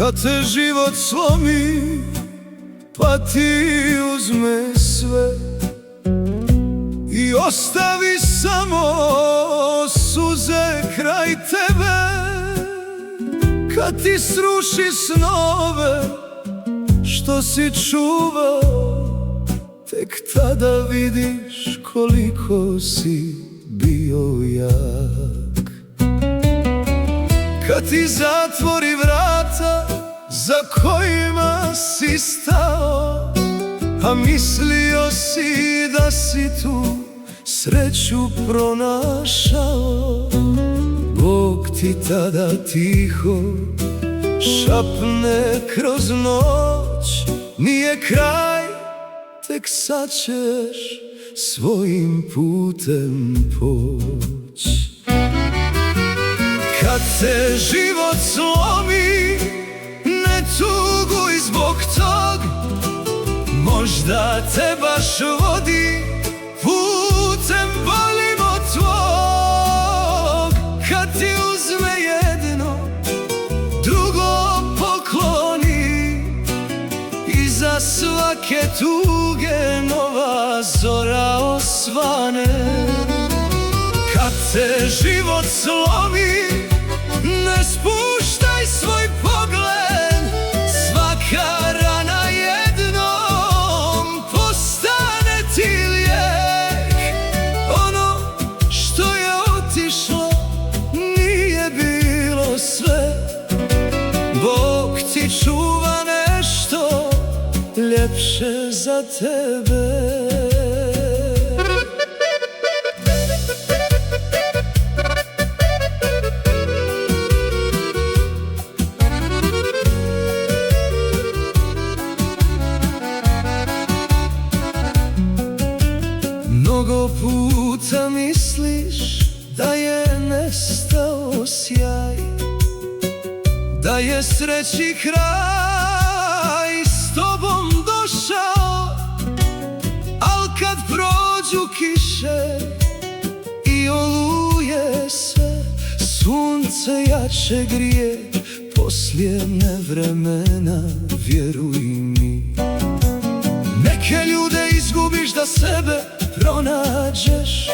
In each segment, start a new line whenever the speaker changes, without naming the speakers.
Kad te život slomi, pa ti uzme sve i ostavi samo suze kraj tebe. Kad ti sruši snove što si čuvao, tek tada vidiš koliko si bio jak. Kad ti zatvori vrata za kojima si stao, a mislio si da si tu sreću pronašao, Bog ti tada tiho šapne kroz noć: nije kraj, tek sad ćeš svojim putem poći. Kad te život slomi, ne tuguj zbog tog, možda te baš vodi putem boljim od tvog. Kad ti uzme jedno, drugo pokloni, iza svake tuge nova zora osvane. Kad te život slomi, ne spuštaj svoj pogled, svaka rana jednom postane ti lijek. Ono što je otišlo nije bilo sve, Bog ti čuva nešto ljepše za tebe. Mnogo puta misliš da je nestao sjaj, da je sreći kraj s tobom došao. Al kad prođu kiše i oluje sve, sunce jače grije poslije nevremena, vjeruj mi. Neke ljude izgubiš da sebe pronađeš,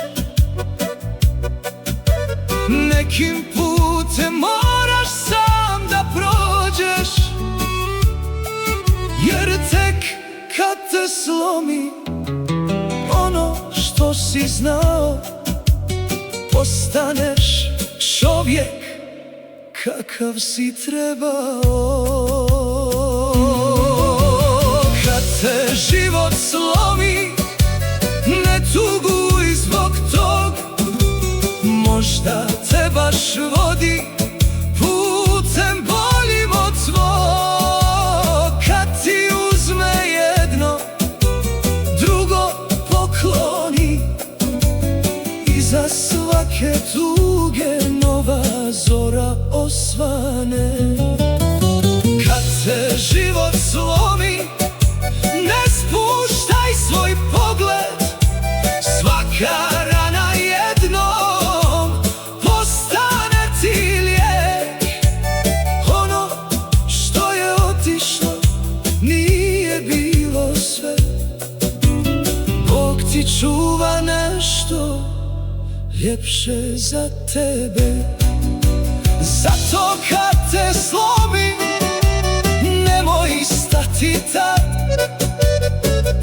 nekim putem moraš sam da prođeš, jer tek kad te slomi ono što si znao, postaneš čovjek kakav si trebao. Kad te život slomi, ne tuguj zbog tog, možda te baš vodi putem boljim od tvog. Kad ti uzme jedno, drugo pokloni, iza svake tuge nova zora osvane. Kad te život slomi, ne spuštaj svoj pogled, svaka rana jednom postane ti lijek. Ono što je otišlo nije bilo sve, Bog ti čuva nešto ljepše za tebe. Zato kad te slomi, nemoj stati tad,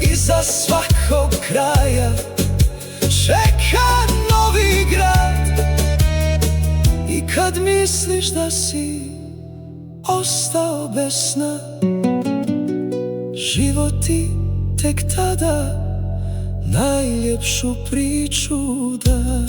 iza svakog kraja čeka novi grad. I kad misliš da si ostao bez sna, život ti tek tada najljepšu priču da.